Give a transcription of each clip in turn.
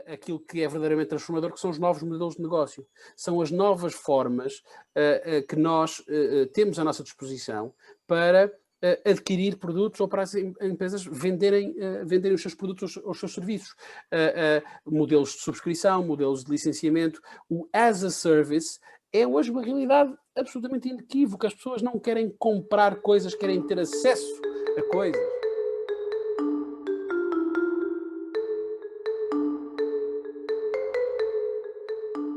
aquilo que é verdadeiramente transformador, que são os novos modelos de negócio. São as novas formas que nós temos à nossa disposição para adquirir produtos ou para as empresas venderem os seus produtos ou os seus serviços. Modelos de subscrição, modelos de licenciamento. O as a service é hoje uma realidade absolutamente inequívoca. As pessoas não querem comprar coisas, querem ter acesso a coisas.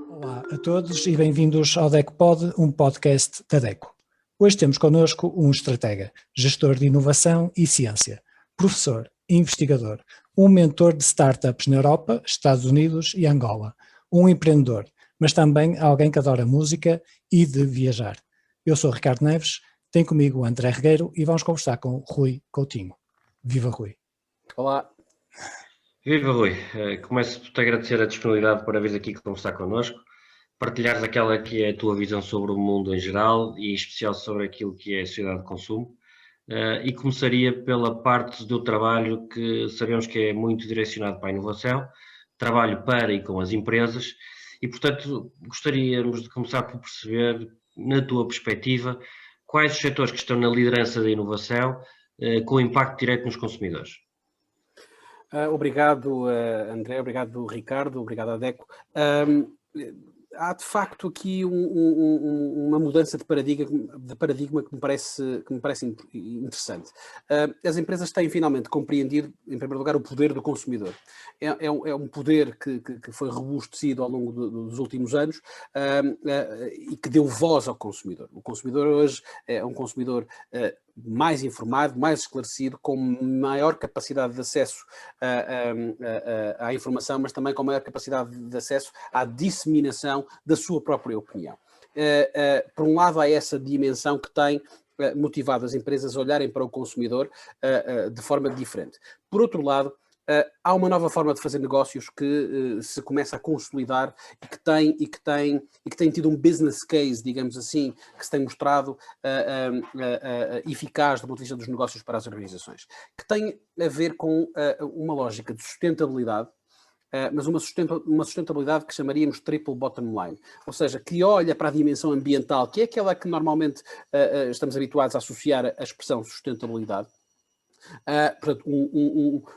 Olá a todos e bem-vindos ao DECOPOD, um podcast da DECO. Hoje temos connosco um estratega, gestor de inovação e ciência, professor, investigador, um mentor de startups na Europa, Estados Unidos e Angola, um empreendedor, mas também alguém que adora música e de viajar. Eu sou Ricardo Neves, tenho comigo o André Regueiro e vamos conversar com o Rui Coutinho. Viva Rui! Olá! Viva Rui! Começo por te agradecer a disponibilidade para vir aqui conversar connosco, partilhares aquela que é a tua visão sobre o mundo em geral e em especial sobre aquilo que é a sociedade de consumo. E começaria pela parte do trabalho que sabemos que é muito direcionado para a inovação, trabalho para e com as empresas e, portanto, gostaríamos de começar por perceber, na tua perspectiva, quais os setores que estão na liderança da inovação com impacto direto nos consumidores. Obrigado, André, obrigado, Ricardo, obrigado, Adeco. Há de facto aqui uma mudança de paradigma que me parece interessante. As empresas têm finalmente compreendido, em primeiro lugar, o poder do consumidor. É um poder que foi robustecido ao longo dos últimos anos e que deu voz ao consumidor. O consumidor hoje é um consumidor mais informado, mais esclarecido, com maior capacidade de acesso à informação, mas também com maior capacidade de acesso à disseminação da sua própria opinião. Por um lado, há essa dimensão que tem motivado as empresas a olharem para o consumidor de forma diferente. Por outro lado, há uma nova forma de fazer negócios que se começa a consolidar e que tem tido um business case, digamos assim, que se tem mostrado eficaz do ponto de vista dos negócios para as organizações, que tem a ver com uma lógica de sustentabilidade, mas uma sustentabilidade que chamaríamos triple bottom line, ou seja, que olha para a dimensão ambiental, que é aquela que normalmente estamos habituados a associar à expressão sustentabilidade. Portanto,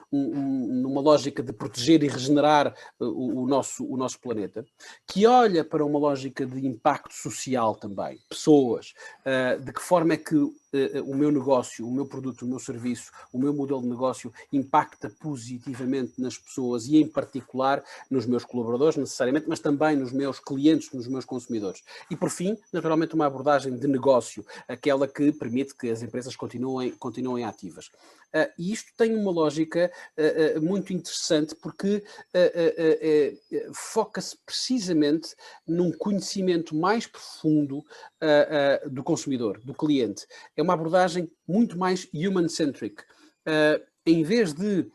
numa lógica de proteger e regenerar o nosso planeta, que olha para uma lógica de impacto social também, pessoas, de que forma é que o meu negócio, o meu produto, o meu serviço, o meu modelo de negócio impacta positivamente nas pessoas e em particular nos meus colaboradores necessariamente, mas também nos meus clientes, nos meus consumidores. E por fim, naturalmente, uma abordagem de negócio, aquela que permite que as empresas continuem ativas. E isto tem uma lógica muito interessante porque foca-se precisamente num conhecimento mais profundo do consumidor, do cliente. É uma abordagem muito mais human-centric. Em vez de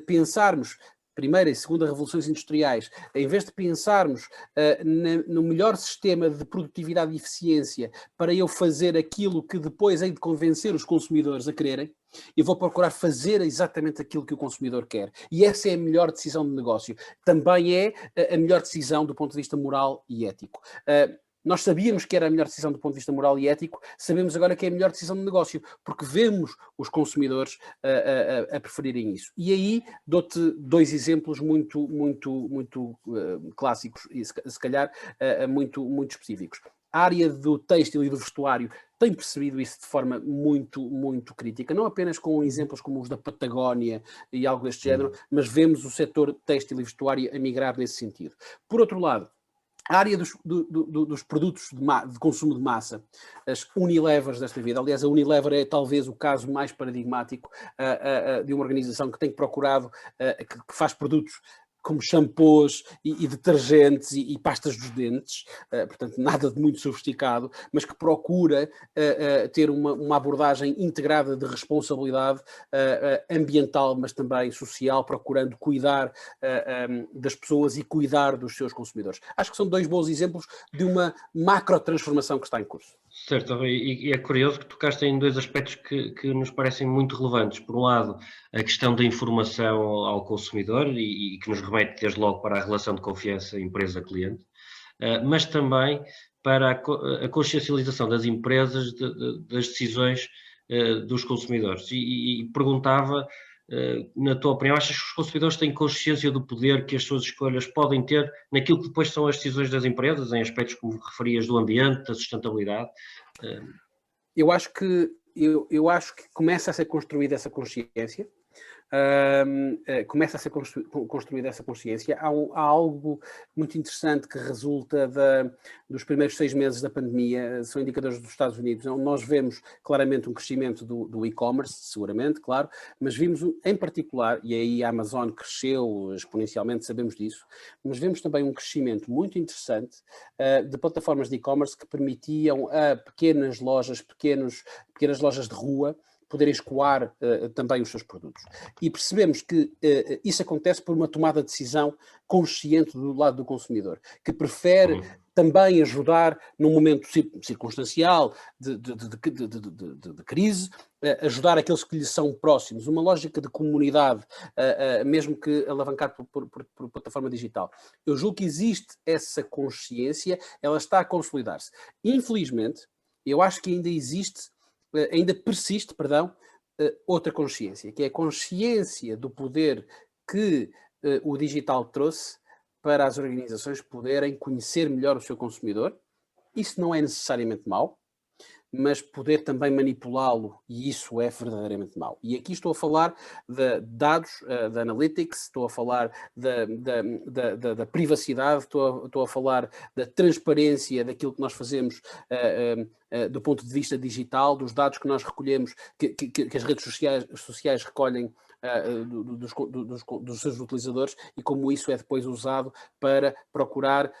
pensarmos primeira e segunda revoluções industriais, em vez de pensarmos no melhor sistema de produtividade e eficiência para eu fazer aquilo que depois hei de convencer os consumidores a quererem, eu vou procurar fazer exatamente aquilo que o consumidor quer. E essa é a melhor decisão de negócio. Também é a melhor decisão do ponto de vista moral e ético. Nós sabíamos que era a melhor decisão do ponto de vista moral e ético, sabemos agora que é a melhor decisão de negócio, porque vemos os consumidores a preferirem isso. E aí dou-te dois exemplos muito clássicos e se calhar muito específicos. A área do têxtil e do vestuário tem percebido isso de forma muito crítica, não apenas com exemplos como os da Patagónia e algo deste género, mas vemos o setor têxtil e vestuário a migrar nesse sentido. Por outro lado, a área dos produtos de consumo de massa, as Unilevers desta vida. Aliás, a Unilever é talvez o caso mais paradigmático de uma organização que tem procurado, que faz produtos como shampoos e detergentes e pastas dos dentes, portanto nada de muito sofisticado, mas que procura ter uma abordagem integrada de responsabilidade ambiental, mas também social, procurando cuidar das pessoas e cuidar dos seus consumidores. Acho que são dois bons exemplos de uma macro transformação que está em curso. Certo, e é curioso que tocaste em dois aspectos que nos parecem muito relevantes. Por um lado, a questão da informação ao consumidor e que nos remete desde logo para a relação de confiança empresa-cliente, mas também para a consciencialização das empresas das decisões dos consumidores. E perguntava, na tua opinião, achas que os consumidores têm consciência do poder que as suas escolhas podem ter naquilo que depois são as decisões das empresas, em aspectos como referias do ambiente, da sustentabilidade? Eu acho que começa a ser construída essa consciência. Começa a ser construída essa consciência. Há algo muito interessante que resulta dos primeiros 6 meses da pandemia, são indicadores dos Estados Unidos, onde nós vemos claramente um crescimento do e-commerce, seguramente, claro, mas vimos em particular, e aí a Amazon cresceu exponencialmente, sabemos disso, mas vemos também um crescimento muito interessante de plataformas de e-commerce que permitiam a pequenas lojas de rua poderem escoar também os seus produtos. E percebemos que isso acontece por uma tomada de decisão consciente do lado do consumidor, que prefere também ajudar num momento circunstancial de crise, ajudar aqueles que lhe são próximos, uma lógica de comunidade, mesmo que alavancado por plataforma digital. Eu julgo que existe essa consciência, ela está a consolidar-se. Infelizmente, eu acho que ainda persiste, outra consciência, que é a consciência do poder que o digital trouxe para as organizações poderem conhecer melhor o seu consumidor. Isso não é necessariamente mau, mas poder também manipulá-lo, e isso é verdadeiramente mau. E aqui estou a falar de dados, da analytics, estou a falar da privacidade, estou a falar da transparência daquilo que nós fazemos do ponto de vista digital, dos dados que nós recolhemos, que as redes sociais recolhem dos seus utilizadores, e como isso é depois usado para procurar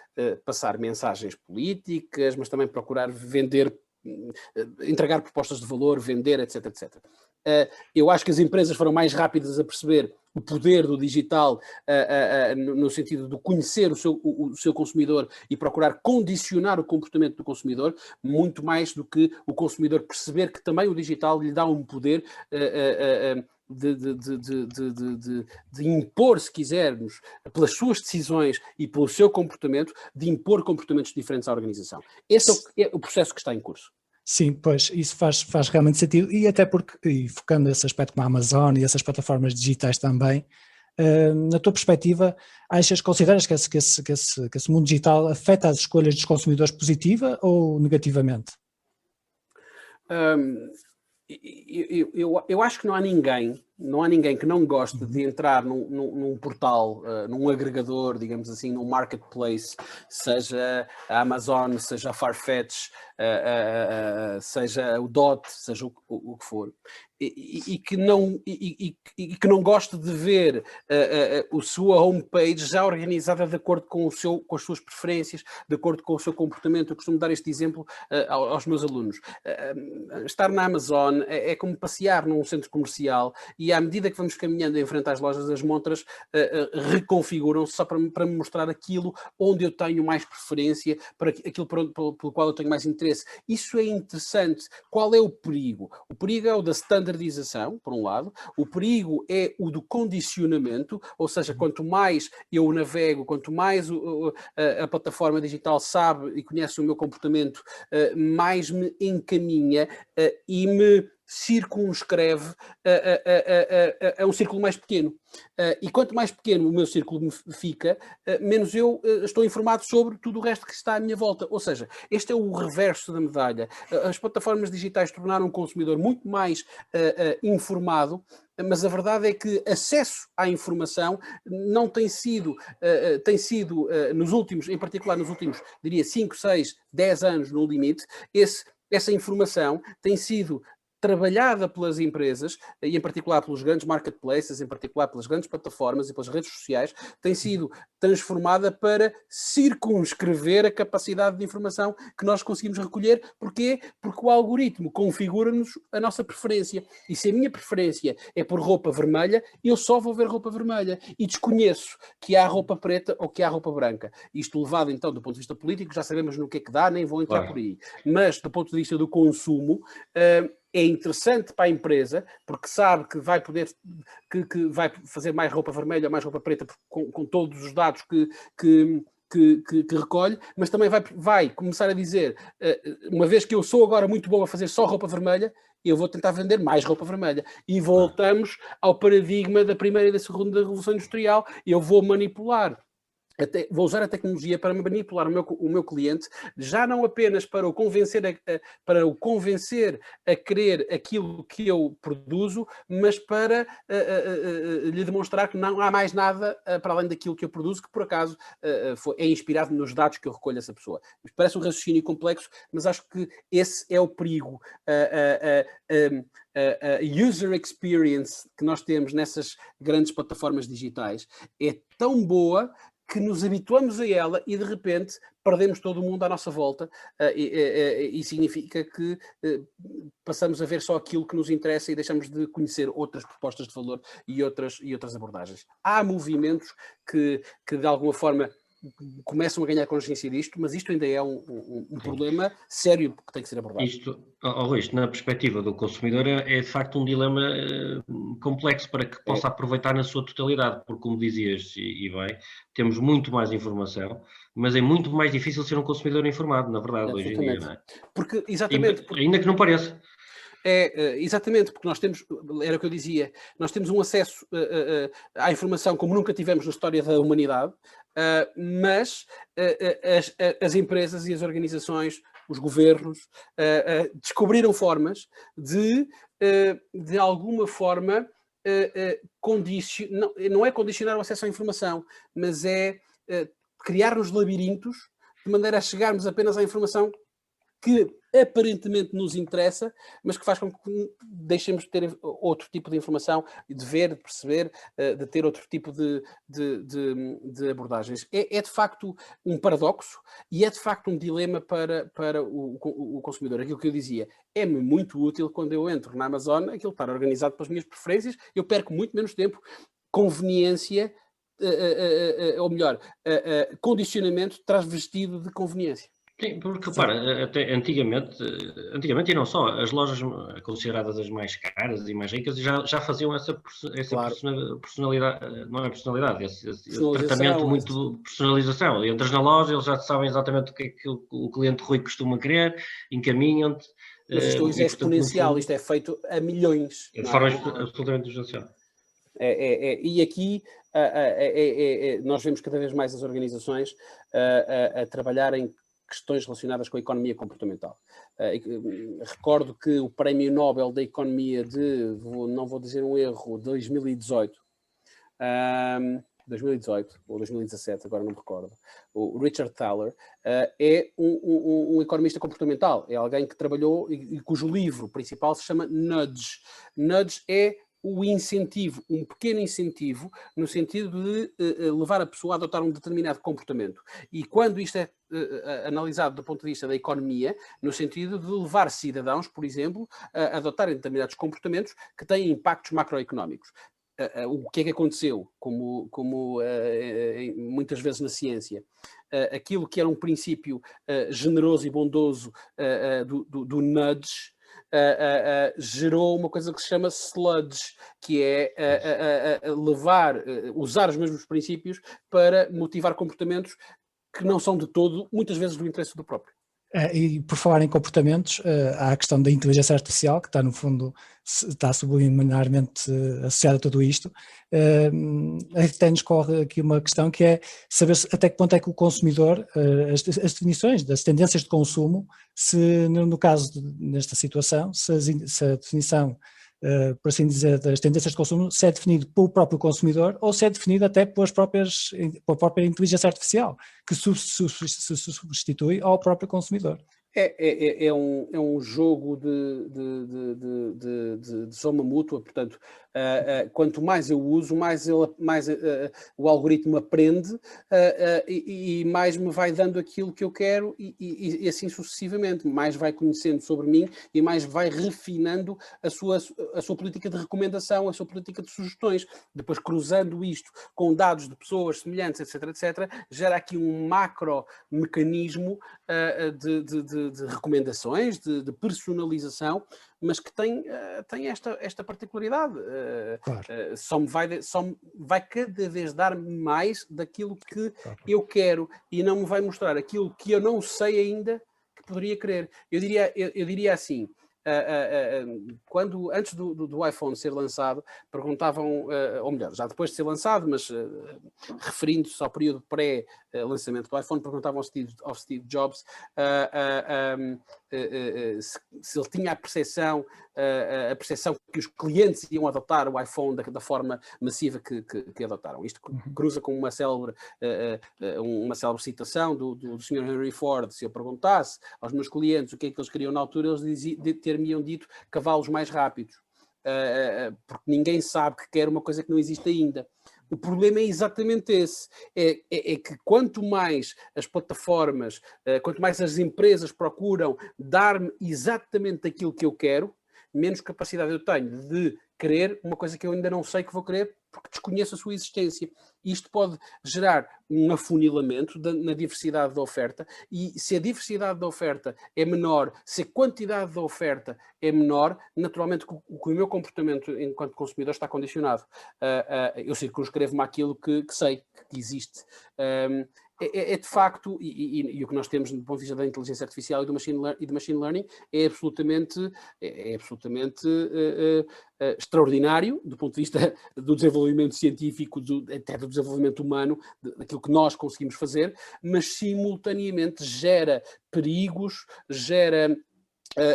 passar mensagens políticas, mas também procurar entregar propostas de valor, vender, etc, etc. Eu acho que as empresas foram mais rápidas a perceber o poder do digital no sentido de conhecer o seu consumidor e procurar condicionar o comportamento do consumidor, muito mais do que o consumidor perceber que também o digital lhe dá um poder de impor, se quisermos, pelas suas decisões e pelo seu comportamento, de impor comportamentos diferentes à organização. Esse é o processo que está em curso. Sim, pois, isso faz realmente sentido, e até porque, focando nesse aspecto como a Amazon e essas plataformas digitais também, na tua perspectiva, consideras que esse mundo digital afeta as escolhas dos consumidores positiva ou negativamente? Eu acho que não há ninguém que não goste de entrar num portal, num agregador, digamos assim, num marketplace, seja a Amazon, seja a Farfetch, seja o Dot, seja o que for, e que não goste de ver a sua homepage já organizada de acordo com as suas preferências, de acordo com o seu comportamento. Eu costumo dar este exemplo aos meus alunos. Estar na Amazon é como passear num centro comercial, e à medida que vamos caminhando em frente às lojas, as montras reconfiguram-se só para me mostrar aquilo onde eu tenho mais preferência, para aquilo pelo qual eu tenho mais interesse. Isso é interessante. Qual é o perigo? O perigo é o da standardização, por um lado. O perigo é o do condicionamento, ou seja, quanto mais eu navego, quanto mais a plataforma digital sabe e conhece o meu comportamento, mais me encaminha e me circunscreve a um círculo mais pequeno. E quanto mais pequeno o meu círculo me fica, menos eu estou informado sobre tudo o resto que está à minha volta. Ou seja, este é o reverso da medalha. As plataformas digitais tornaram o consumidor muito mais informado, mas a verdade é que acesso à informação não tem sido, nos últimos, em particular nos últimos, diria 5, 6, 10 anos no limite, essa informação tem sido trabalhada pelas empresas, e em particular pelos grandes marketplaces, em particular pelas grandes plataformas e pelas redes sociais, tem sido transformada para circunscrever a capacidade de informação que nós conseguimos recolher. Porquê? Porque o algoritmo configura-nos a nossa preferência. E se a minha preferência é por roupa vermelha, eu só vou ver roupa vermelha. E desconheço que há roupa preta ou que há roupa branca. Isto levado, então, do ponto de vista político, já sabemos no que é que dá, nem vou entrar por aí. Mas, do ponto de vista do consumo, é interessante para a empresa, porque sabe que vai poder, que vai fazer mais roupa vermelha ou mais roupa preta com todos os dados que recolhe, mas também vai começar a dizer, uma vez que eu sou agora muito bom a fazer só roupa vermelha, eu vou tentar vender mais roupa vermelha. E voltamos ao paradigma da primeira e da segunda revolução industrial. Eu vou manipular. Vou usar a tecnologia para manipular o meu cliente, já não apenas para o convencer a querer aquilo que eu produzo, mas para lhe demonstrar que não há mais nada para além daquilo que eu produzo, que por acaso é inspirado nos dados que eu recolho dessa pessoa. Parece um raciocínio complexo, mas acho que esse é o perigo. A user experience que nós temos nessas grandes plataformas digitais é tão boa que nos habituamos a ela e de repente perdemos todo o mundo à nossa volta, e significa que passamos a ver só aquilo que nos interessa e deixamos de conhecer outras propostas de valor e outras abordagens. Há movimentos que de alguma forma começam a ganhar consciência disto, mas isto ainda é um problema sério que tem que ser abordado. Isto, na perspectiva do consumidor, é de facto um dilema complexo para que possa aproveitar na sua totalidade, porque, como dizias, e bem, temos muito mais informação, mas é muito mais difícil ser um consumidor informado, na verdade, hoje em dia, não é? Porque, exatamente. Ainda que não pareça. Exatamente, porque nós temos, era o que eu dizia, nós temos um acesso à informação como nunca tivemos na história da humanidade, mas as empresas e as organizações, os governos, descobriram formas de alguma forma, não é condicionar o acesso à informação, mas é criar-nos labirintos de maneira a chegarmos apenas à informação que aparentemente nos interessa, mas que faz com que deixemos de ter outro tipo de informação, de ver, de perceber, de ter outro tipo de abordagens. É de facto um paradoxo e é de facto um dilema para o consumidor. Aquilo que eu dizia, é-me muito útil quando eu entro na Amazon, aquilo estar organizado pelas minhas preferências, eu perco muito menos tempo. Conveniência, ou melhor, condicionamento traz vestido de conveniência. Sim, porque repara, até antigamente e não só, as lojas consideradas as mais caras e mais ricas já faziam essa Claro. personalidade, não é personalidade, esse tratamento muito de personalização. Entras na loja, eles já sabem exatamente o que é que o cliente Rui costuma querer, encaminham-te. Mas isto é exponencial, isto é feito a milhões. De forma absolutamente exponencial. E aqui nós vemos cada vez mais as organizações a trabalharem questões relacionadas com a economia comportamental. Recordo que o Prémio Nobel da Economia não vou dizer um erro, 2018 ou 2017, agora não me recordo, o Richard Thaler é um economista comportamental, é alguém que trabalhou e cujo livro principal se chama Nudge. Nudge é o incentivo, um pequeno incentivo, no sentido de levar a pessoa a adotar um determinado comportamento. E quando isto é analisado do ponto de vista da economia, no sentido de levar cidadãos, por exemplo, a adotarem determinados comportamentos que têm impactos macroeconómicos. O que é que aconteceu, como muitas vezes na ciência? Aquilo que era um princípio generoso e bondoso do nudge, gerou uma coisa que se chama sludge, que é usar os mesmos princípios para motivar comportamentos que não são de todo, muitas vezes, do interesse do próprio. E por falar em comportamentos, há a questão da inteligência artificial, que está no fundo, está subliminarmente associada a tudo isto. Até nos corre aqui uma questão que é saber até que ponto é que o consumidor, as definições das tendências de consumo, se no caso nesta situação, se a definição, por assim dizer, das tendências de consumo, se é definido pelo próprio consumidor ou se é definido até pela própria inteligência artificial, que se substitui ao próprio consumidor. É um jogo de soma mútua, portanto, quanto mais eu uso, mais o algoritmo aprende e mais me vai dando aquilo que eu quero e assim sucessivamente, mais vai conhecendo sobre mim e mais vai refinando a sua política de recomendação, a sua política de sugestões. Depois, cruzando isto com dados de pessoas semelhantes, etc., gera aqui um macro mecanismo de de recomendações, de personalização, mas que tem esta particularidade. Claro. Só me vai cada vez dar mais daquilo que eu quero e não me vai mostrar aquilo que eu não sei ainda que poderia querer. Eu diria assim, antes do iPhone ser lançado, perguntavam, ou melhor, já depois de ser lançado, mas referindo-se ao período pré-lançamento do iPhone, perguntavam ao Steve Jobs se ele tinha a percepção que os clientes iam adotar o iPhone da forma massiva que adotaram. Isto cruza com uma célebre citação do Sr. Henry Ford. Se eu perguntasse aos meus clientes o que é que eles queriam na altura, eles ter-me-iam dito cavalos mais rápidos, porque ninguém sabe que quer uma coisa que não existe ainda. O problema é exatamente esse, é que quanto mais as plataformas, quanto mais as empresas procuram dar-me exatamente aquilo que eu quero, menos capacidade eu tenho de querer uma coisa que eu ainda não sei que vou querer, porque desconheço a sua existência. Isto pode gerar um afunilamento na diversidade da oferta, e se a diversidade da oferta é menor, se a quantidade da oferta é menor, naturalmente o meu comportamento enquanto consumidor está condicionado. Eu circunscrevo-me àquilo que sei, que existe. É de facto, e o que nós temos do ponto de vista da inteligência artificial e do machine learning é absolutamente extraordinário do ponto de vista do desenvolvimento científico, até do desenvolvimento humano, daquilo que nós conseguimos fazer, mas simultaneamente gera perigos, gera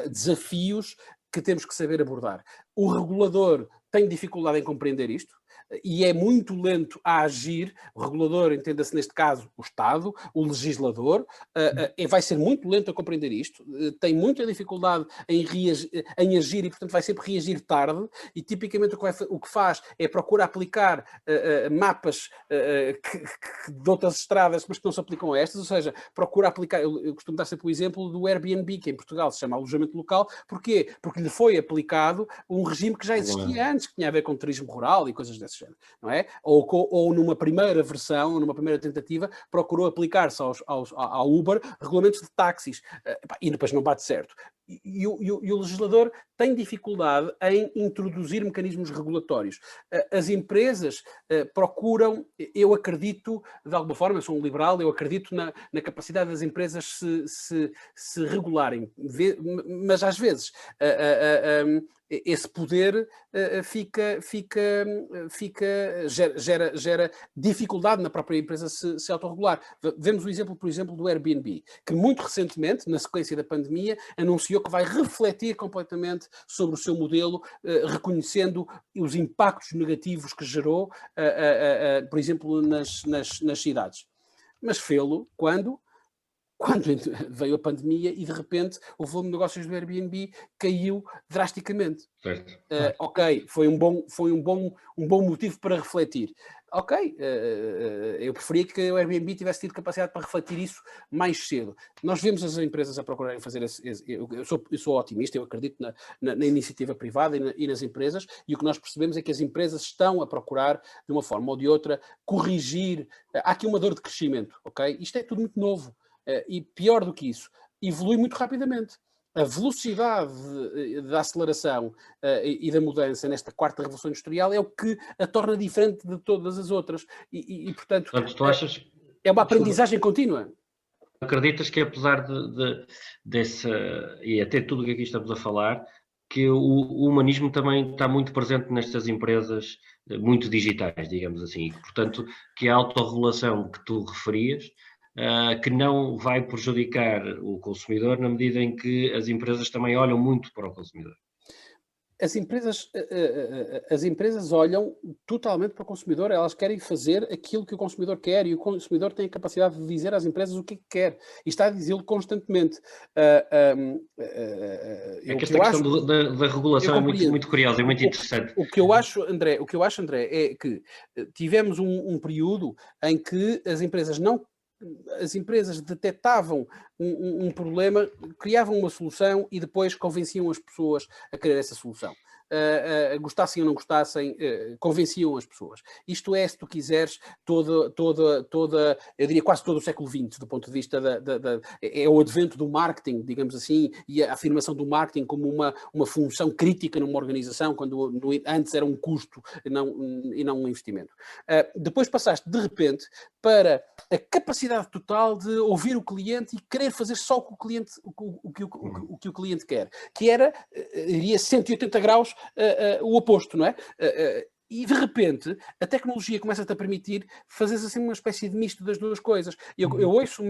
desafios que temos que saber abordar. O regulador tem dificuldade em compreender isto e é muito lento a agir. O regulador, entenda-se neste caso o Estado, o legislador, vai ser muito lento a compreender isto, tem muita dificuldade em agir e, portanto, vai sempre reagir tarde, e tipicamente o que faz é procurar aplicar mapas de outras estradas, mas que não se aplicam a estas, ou seja, procura aplicar, eu costumo dar sempre o exemplo do Airbnb, que em Portugal se chama alojamento local. Porquê? Porque lhe foi aplicado um regime que já existia antes, que tinha a ver com turismo rural e coisas desse género, não é? Ou numa primeira versão, numa primeira tentativa, procurou aplicar-se ao Uber regulamentos de táxis, e depois não bate certo. E o legislador tem dificuldade em introduzir mecanismos regulatórios. As empresas procuram, eu acredito, de alguma forma, eu sou um liberal, eu acredito na capacidade das empresas se regularem, mas às vezes esse poder gera dificuldade na própria empresa se autorregular. Vemos o exemplo, por exemplo, do Airbnb, que muito recentemente, na sequência da pandemia, anunciou que vai refletir completamente sobre o seu modelo, reconhecendo os impactos negativos que gerou, por exemplo, nas cidades. Mas fê-lo quando veio a pandemia e de repente o volume de negócios do Airbnb caiu drasticamente. Certo. Ok, foi um bom motivo para refletir. Ok, eu preferia que o Airbnb tivesse tido capacidade para refletir isso mais cedo. Nós vemos as empresas a procurarem fazer eu sou otimista, eu acredito na iniciativa privada e nas empresas, e o que nós percebemos é que as empresas estão a procurar, de uma forma ou de outra, corrigir. Há aqui uma dor de crescimento, ok? Isto é tudo muito novo. E pior do que isso, evolui muito rapidamente. A velocidade da aceleração e da mudança nesta quarta revolução industrial é o que a torna diferente de todas as outras. Portanto, tu achas... é uma aprendizagem contínua. Acreditas que, apesar desse, e até tudo o que aqui estamos a falar, que o humanismo também está muito presente nestas empresas muito digitais, digamos assim, e, portanto, que a autorregulação que tu referias, que não vai prejudicar o consumidor na medida em que as empresas também olham muito para o consumidor? As empresas olham totalmente para o consumidor, elas querem fazer aquilo que o consumidor quer, e o consumidor tem a capacidade de dizer às empresas o que quer, e está a dizê-lo constantemente. Esta questão da regulação é muito curiosa, é muito interessante. O que eu acho, André, é que tivemos um período em que as empresas detectavam um problema, criavam uma solução e depois convenciam as pessoas a querer essa solução. gostassem ou não gostassem, convenciam as pessoas. Isto é, se tu quiseres, eu diria quase todo o século XX, do ponto de vista é o advento do marketing, digamos assim, e a afirmação do marketing como uma função crítica numa organização, quando antes era um custo e não um investimento. Depois passaste, de repente, para a capacidade total de ouvir o cliente e querer fazer só o que o cliente quer, que era, iria 180 graus o oposto, não é? E de repente a tecnologia começa-te a permitir fazeres assim uma espécie de misto das duas coisas. Eu ouço o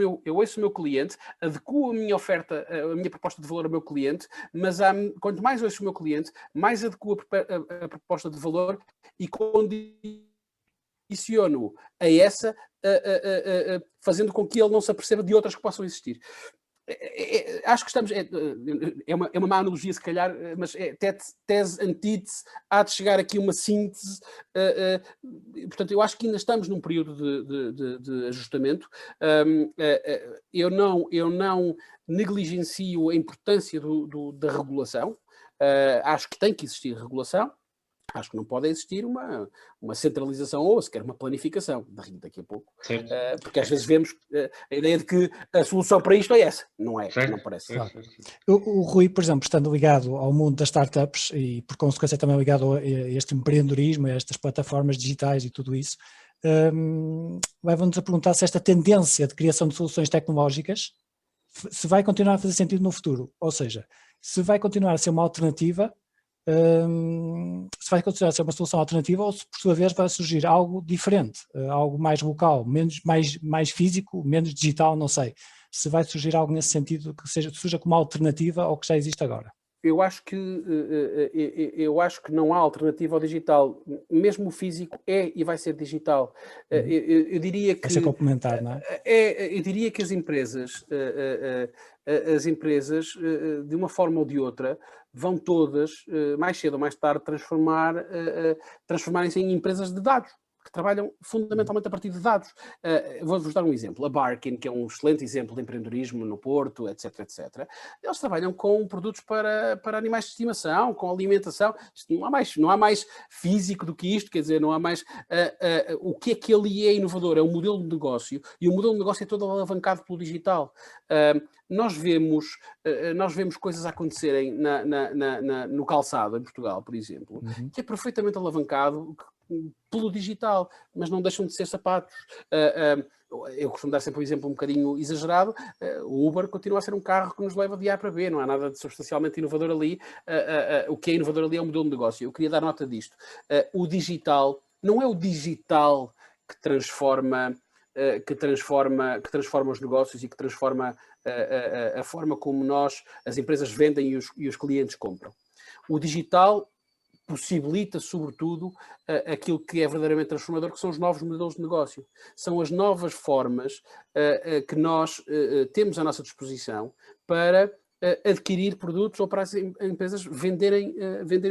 meu cliente, adequo a minha oferta, a minha proposta de valor ao meu cliente, mas quanto mais ouço o meu cliente, mais adequo a proposta de valor e condiciono a essa, fazendo com que ele não se aperceba de outras que possam existir. Acho que estamos... É uma má analogia, se calhar, mas tese, antítese, há de chegar aqui uma síntese. Portanto, eu acho que ainda estamos num período de ajustamento. Eu não negligencio a importância da regulação. Acho que tem que existir regulação. Acho que não pode existir uma centralização ou sequer uma planificação, daqui a pouco. Porque às vezes vemos a ideia de que a solução para isto é essa. Não é, não parece. Claro. O Rui, por exemplo, estando ligado ao mundo das startups e por consequência também ligado a este empreendedorismo, a estas plataformas digitais e tudo isso, leva-nos a perguntar se esta tendência de criação de soluções tecnológicas se vai continuar a fazer sentido no futuro. Ou seja, se vai continuar a ser uma alternativa, se vai continuar a ser uma solução alternativa ou se por sua vez vai surgir algo diferente, algo mais local, mais físico, menos digital, não sei. Se vai surgir algo nesse sentido que surja como alternativa ao que já existe agora. Eu acho que não há alternativa ao digital. Mesmo o físico é e vai ser digital. Eu diria que... Vai ser complementar, não é? Eu diria que as empresas, de uma forma ou de outra, vão todas, mais cedo ou mais tarde, transformarem-se em empresas de dados, que trabalham fundamentalmente a partir de dados. Vou-vos dar um exemplo. A Barkin, que é um excelente exemplo de empreendedorismo no Porto, etc, etc. Eles trabalham com produtos para animais de estimação, com alimentação. Não há mais físico do que isto, quer dizer, não há mais... o que é que ali é inovador? É um modelo de negócio, e o modelo de negócio é todo alavancado pelo digital. Nós vemos coisas acontecerem no calçado, em Portugal, por exemplo, que é perfeitamente alavancado pelo digital, mas não deixam de ser sapatos. Eu costumo dar sempre um exemplo um bocadinho exagerado. O Uber continua a ser um carro que nos leva de A para B, não há nada de substancialmente inovador ali. O que é inovador ali é o modelo de negócio. Eu queria dar nota disto. O digital, não é o digital que transforma os negócios e que transforma a forma como as empresas vendem e os clientes compram. O digital possibilita, sobretudo, aquilo que é verdadeiramente transformador, que são os novos modelos de negócio. São as novas formas que nós temos à nossa disposição para adquirir produtos ou para as empresas venderem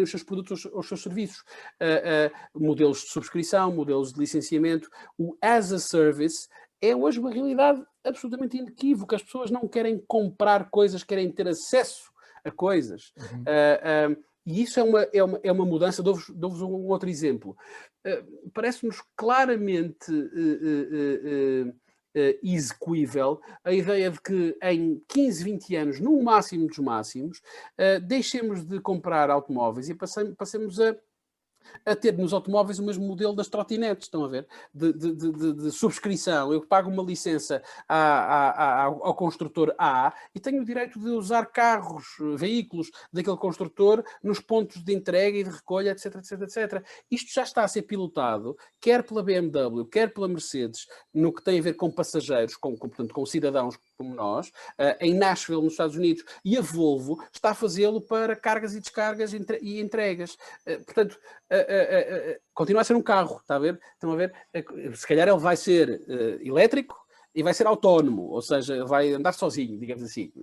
os seus produtos ou os seus serviços. Modelos de subscrição, modelos de licenciamento. O as a service é hoje uma realidade absolutamente inequívoca. As pessoas não querem comprar coisas, querem ter acesso a coisas. E isso é uma mudança. Dou-vos um outro exemplo. Parece-nos claramente execuível a ideia de que em 15, 20 anos, no máximo dos máximos, deixemos de comprar automóveis e passemos a ter nos automóveis o mesmo modelo das trotinetes, estão a ver? De subscrição. Eu pago uma licença ao construtor A e tenho o direito de usar veículos daquele construtor nos pontos de entrega e de recolha, etc, etc, etc. Isto já está a ser pilotado, quer pela BMW, quer pela Mercedes, no que tem a ver com passageiros, portanto, com cidadãos como nós, em Nashville, nos Estados Unidos, e a Volvo está a fazê-lo para cargas e descargas e entregas. Portanto, continua a ser um carro, está a ver? Estão a ver? Se calhar ele vai ser elétrico e vai ser autónomo, ou seja, vai andar sozinho, digamos assim.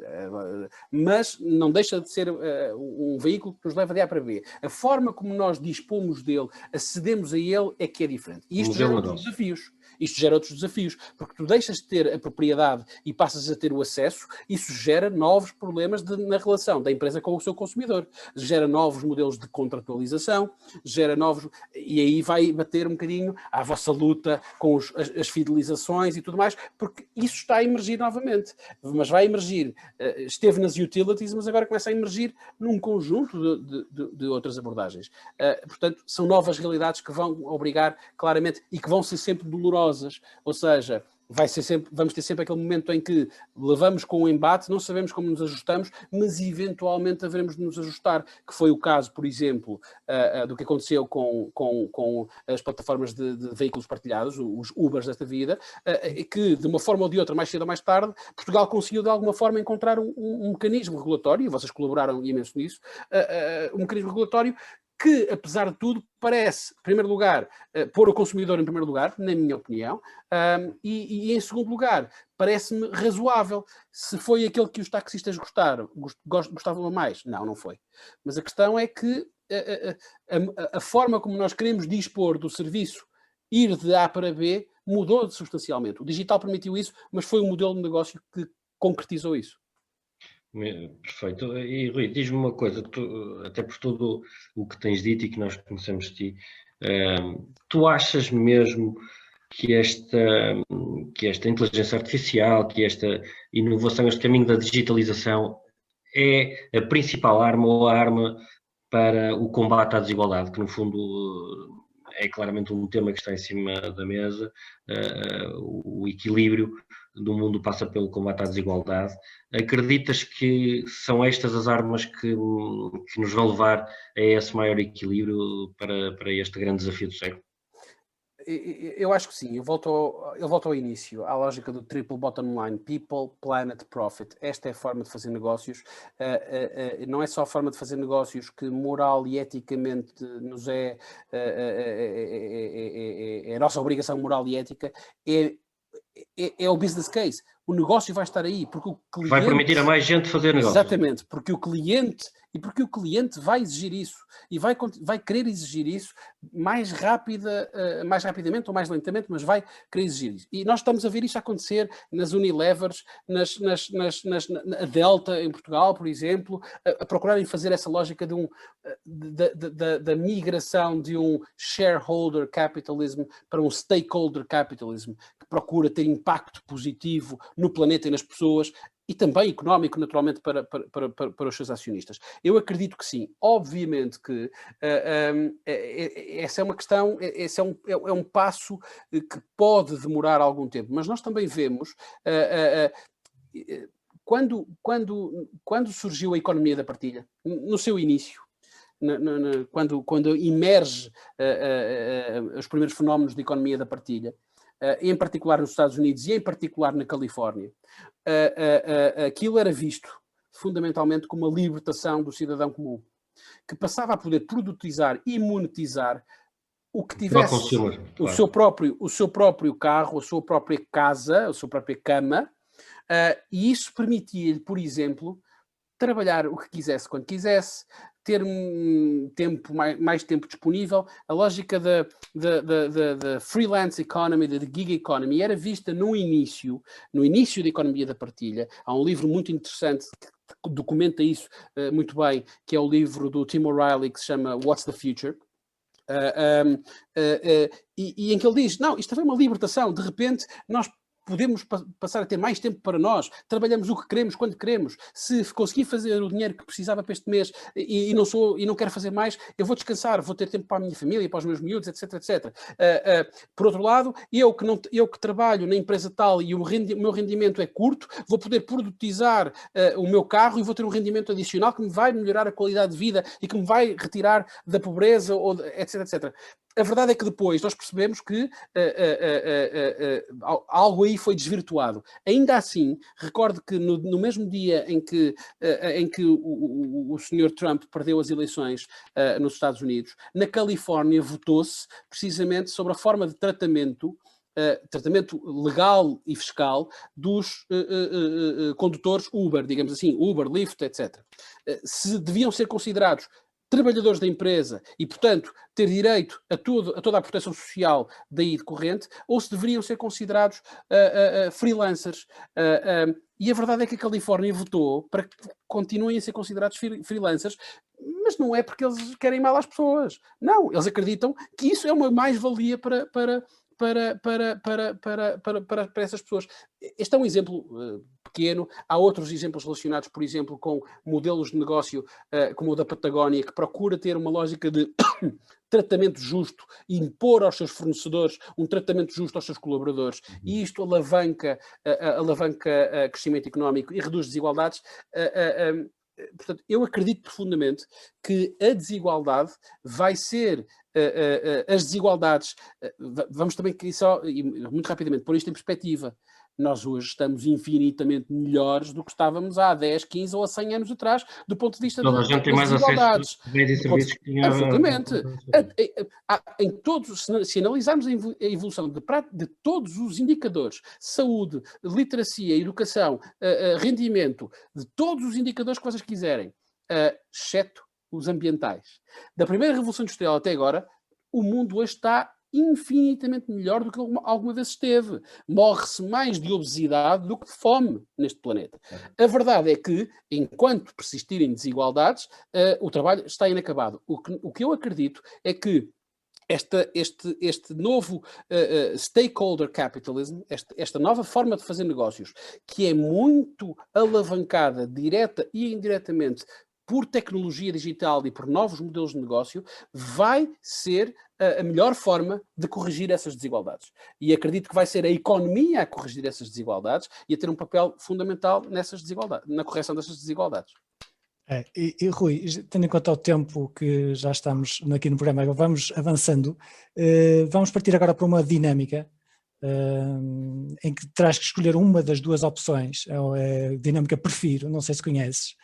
Mas não deixa de ser um veículo que nos leva de A para B. A forma como nós dispomos dele, acedemos a ele, é que é diferente. E isto gera outros desafios. Isto gera outros desafios, porque tu deixas de ter a propriedade e passas a ter o acesso, isso gera novos problemas na relação da empresa com o seu consumidor, gera novos modelos de contratualização, gera novos... E aí vai bater um bocadinho à vossa luta com as fidelizações e tudo mais, porque isso está a emergir novamente, mas vai emergir, esteve nas utilities, mas agora começa a emergir num conjunto de outras abordagens. Portanto, são novas realidades que vão obrigar claramente e que vão ser sempre dolorosas, ou seja, vamos ter sempre aquele momento em que levamos com o embate, não sabemos como nos ajustamos, mas eventualmente haveremos de nos ajustar, que foi o caso, por exemplo, do que aconteceu com as plataformas de veículos partilhados, os Ubers desta vida, que de uma forma ou de outra, mais cedo ou mais tarde, Portugal conseguiu de alguma forma encontrar um mecanismo regulatório, e vocês colaboraram imenso nisso, um mecanismo regulatório que, apesar de tudo, parece, em primeiro lugar, pôr o consumidor em primeiro lugar, na minha opinião, e em segundo lugar, parece-me razoável. Se foi aquele que os taxistas gostavam mais, não foi. Mas a questão é que a forma como nós queremos dispor do serviço, ir de A para B, mudou substancialmente. O digital permitiu isso, mas foi o modelo de negócio que concretizou isso. Perfeito. E Rui, diz-me uma coisa, até por tudo o que tens dito e que nós conhecemos de ti, tu achas mesmo que esta inteligência artificial, que esta inovação, este caminho da digitalização é a principal arma ou a arma para o combate à desigualdade, que no fundo é claramente um tema que está em cima da mesa, o equilíbrio do mundo passa pelo combate à desigualdade. Acreditas que são estas as armas que nos vão levar a esse maior equilíbrio para este grande desafio do século? Eu acho que sim, eu volto ao início, à lógica do triple bottom line, people, planet, profit. Esta é a forma de fazer negócios, não é só a forma de fazer negócios que moral e eticamente nos é a nossa obrigação moral e ética, é o business case. O negócio vai estar aí, porque o cliente... Vai permitir a mais gente fazer negócio. Exatamente, porque o cliente vai exigir isso, e vai querer exigir isso mais rapidamente ou mais lentamente, mas vai querer exigir isso. E nós estamos a ver isso acontecer nas Unilevers, na Delta em Portugal, por exemplo, a procurarem fazer essa lógica da migração de um shareholder capitalism para um stakeholder capitalism, que procura ter impacto positivo no planeta e nas pessoas, e também económico, naturalmente, para os seus acionistas. Eu acredito que sim. Obviamente que essa é uma questão, esse é um passo que pode demorar algum tempo, mas nós também vemos, quando surgiu a economia da partilha, no seu início, quando emerge os primeiros fenómenos de economia da partilha, em particular nos Estados Unidos e em particular na Califórnia, aquilo era visto fundamentalmente como uma libertação do cidadão comum, que passava a poder produtizar e monetizar o que tivesse o seu próprio carro, a sua própria casa, a sua própria cama, e isso permitia-lhe, por exemplo, trabalhar o que quisesse quando quisesse, ter mais tempo disponível. A lógica da freelance economy, da gig economy, era vista no início da economia da partilha. Há um livro muito interessante que documenta isso muito bem, que é o livro do Tim O'Reilly, que se chama What's the Future? E em que ele diz, não, isto foi uma libertação, de repente nós podemos passar a ter mais tempo para nós, trabalhamos o que queremos, quando queremos. Se conseguir fazer o dinheiro que precisava para este mês e não quero fazer mais, eu vou descansar, vou ter tempo para a minha família, para os meus miúdos, etc, etc. Por outro lado, eu que trabalho na empresa tal e o meu rendimento é curto, vou poder produtizar o meu carro e vou ter um rendimento adicional que me vai melhorar a qualidade de vida e que me vai retirar da pobreza, etc, etc. A verdade é que depois nós percebemos que algo aí foi desvirtuado. Ainda assim, recordo que no mesmo dia em que o Sr. Trump perdeu as eleições nos Estados Unidos, na Califórnia votou-se precisamente sobre a forma de tratamento legal e fiscal dos condutores Uber, digamos assim, Uber, Lyft, etc. Se deviam ser considerados trabalhadores da empresa e, portanto, ter direito a toda a proteção social daí decorrente, ou se deveriam ser considerados freelancers. E a verdade é que a Califórnia votou para que continuem a ser considerados freelancers, mas não é porque eles querem mal às pessoas. Não, eles acreditam que isso é uma mais-valia para essas pessoas. Este é um exemplo pequeno. Há outros exemplos relacionados, por exemplo, com modelos de negócio como o da Patagónia, que procura ter uma lógica de tratamento justo e impor aos seus fornecedores um tratamento justo aos seus colaboradores. E isto alavanca crescimento económico e reduz desigualdades. Portanto, eu acredito profundamente que a desigualdade vai ser as desigualdades. Vamos também muito rapidamente pôr isto em perspectiva. Nós hoje estamos infinitamente melhores do que estávamos há 10, 15 ou há 100 anos atrás, do ponto de vista das desigualdades. Bens e serviços que tinha... Absolutamente. Se analisarmos a evolução de todos os indicadores, saúde, literacia, educação, rendimento, de todos os indicadores que vocês quiserem, exceto os ambientais. Da primeira Revolução Industrial até agora, o mundo hoje está infinitamente melhor do que alguma vez esteve. Morre-se mais de obesidade do que de fome neste planeta. A verdade é que, enquanto persistirem desigualdades, o trabalho está inacabado. O que eu acredito é que este novo stakeholder capitalism, esta nova forma de fazer negócios, que é muito alavancada, direta e indiretamente, por tecnologia digital e por novos modelos de negócio, vai ser a melhor forma de corrigir essas desigualdades. E acredito que vai ser a economia a corrigir essas desigualdades e a ter um papel fundamental nessas desigualdades, na correção dessas desigualdades. Rui, tendo em conta o tempo que já estamos aqui no programa, vamos avançando, vamos partir agora para uma dinâmica em que terás que escolher uma das duas opções. É a dinâmica prefiro, não sei se conheces.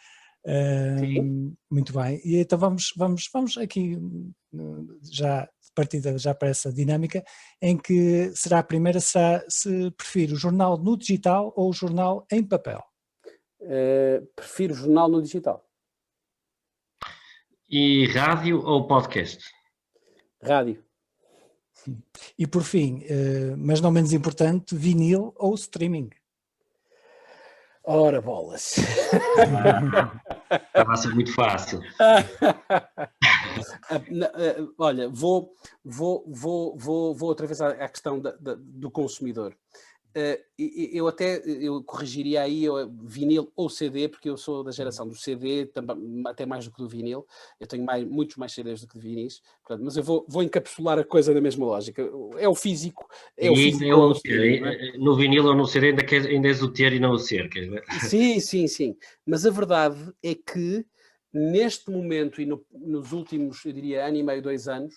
Muito bem, e então vamos aqui já partida já para essa dinâmica, em que será a primeira, se prefiro o jornal no digital ou o jornal em papel. Prefiro o jornal no digital. E rádio ou podcast? Rádio. E por fim, mas não menos importante, vinil ou streaming? Ora, bolas. Estava a ser muito fácil. Olha, vou outra vez à questão do consumidor. Eu corrigiria aí vinil ou CD, porque eu sou da geração do CD, até mais do que do vinil. Eu tenho muitos mais CDs do que de vinis, portanto, mas eu vou encapsular a coisa na mesma lógica. É o físico. No vinil ou no CD ainda és o ter e não o ser. Quer dizer? Sim. Mas a verdade é que neste momento e nos últimos, eu diria, ano e meio, 2 anos,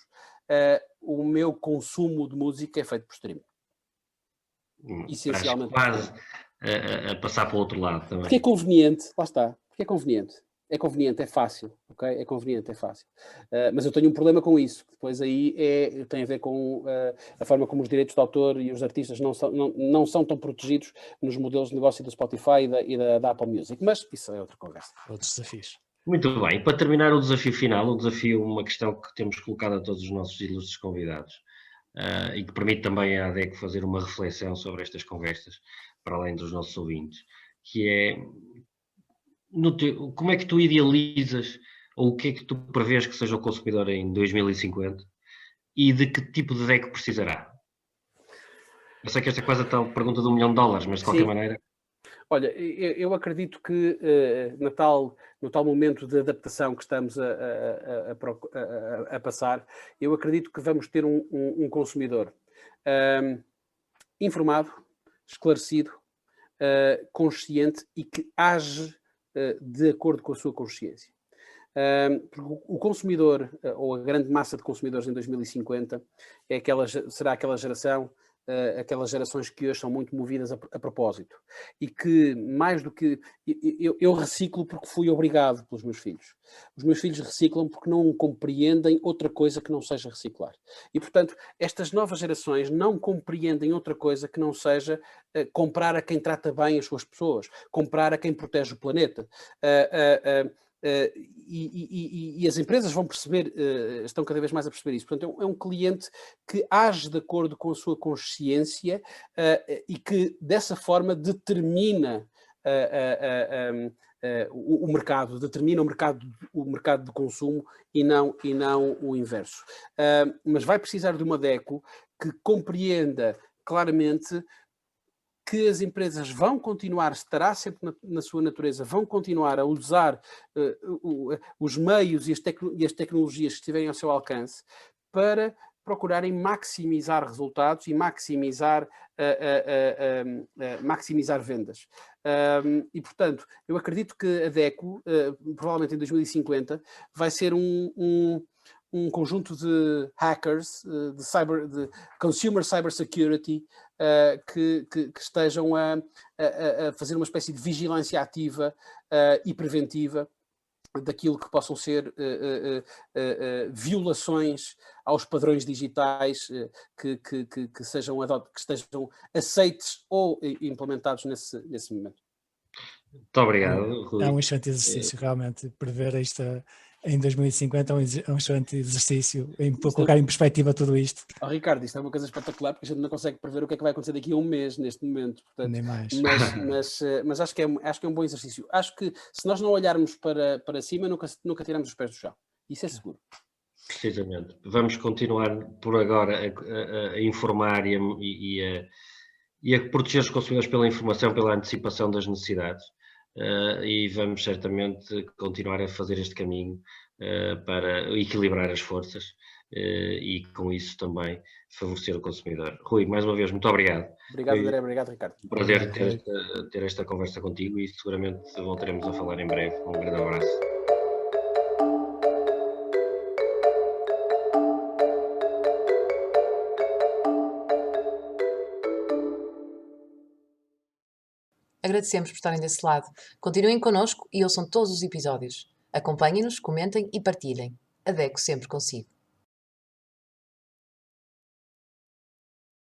o meu consumo de música é feito por streaming. Essencialmente. Quase a passar para o outro lado também. Porque é conveniente, lá está, porque é conveniente. É conveniente, é fácil, ok? É conveniente, é fácil. Mas eu tenho um problema com isso, que depois aí tem a ver com a forma como os direitos de autor e os artistas não são tão protegidos nos modelos de negócio do Spotify e da Apple Music. Mas isso é outra conversa. Outros desafios. Muito bem. Para terminar o desafio final, uma questão que temos colocado a todos os nossos ilustres convidados. E que permite também à ADECO fazer uma reflexão sobre estas conversas, para além dos nossos ouvintes, que é como é que tu idealizas, ou o que é que tu prevês que seja o consumidor em 2050 e de que tipo de DECO precisará? Eu sei que esta é quase a tal pergunta de $1 milhão, mas de qualquer maneira... Olha, eu acredito que no tal momento de adaptação que estamos a passar, eu acredito que vamos ter um consumidor informado, esclarecido, consciente e que age de acordo com a sua consciência. Porque o consumidor, ou a grande massa de consumidores em 2050, será aquela geração, aquelas gerações que hoje são muito movidas a propósito e que, mais do que... Eu reciclo porque fui obrigado pelos meus filhos. Os meus filhos reciclam porque não compreendem outra coisa que não seja reciclar. E, portanto, estas novas gerações não compreendem outra coisa que não seja comprar a quem trata bem as suas pessoas, comprar a quem protege o planeta. e as empresas vão perceber, estão cada vez mais a perceber isso. Portanto, é um cliente que age de acordo com a sua consciência e que, dessa forma, determina o mercado, determina o mercado de consumo e não o inverso. Mas vai precisar de uma DECO que compreenda claramente que as empresas vão continuar, estará sempre na sua natureza, vão continuar a usar os meios e as tecnologias que estiverem ao seu alcance para procurarem maximizar resultados e maximizar vendas. E, portanto, eu acredito que a DECO, provavelmente em 2050, vai ser um conjunto de hackers, de consumer cybersecurity, que estejam a fazer uma espécie de vigilância ativa e preventiva daquilo que possam ser violações aos padrões digitais que estejam aceites ou implementados nesse momento. Muito obrigado, Rui. É um excelente exercício, realmente, prever isto em 2050 é um excelente exercício para colocar em perspectiva tudo isto. Ricardo, isto é uma coisa espetacular, porque a gente não consegue prever o que é que vai acontecer daqui a um mês, neste momento. Portanto, nem mais. Mas acho que é um bom exercício. Acho que se nós não olharmos para cima, nunca tiramos os pés do chão. Isso é seguro. Precisamente. Vamos continuar por agora a informar e a proteger os consumidores pela informação, pela antecipação das necessidades. E vamos certamente continuar a fazer este caminho para equilibrar as forças e com isso também favorecer o consumidor. Rui, mais uma vez, muito obrigado. Obrigado, André. Obrigado, Ricardo. Um prazer ter esta conversa contigo e seguramente voltaremos a falar em breve. Um grande abraço. Agradecemos por estarem desse lado. Continuem connosco e ouçam todos os episódios. Acompanhem-nos, comentem e partilhem. A DECO sempre consigo.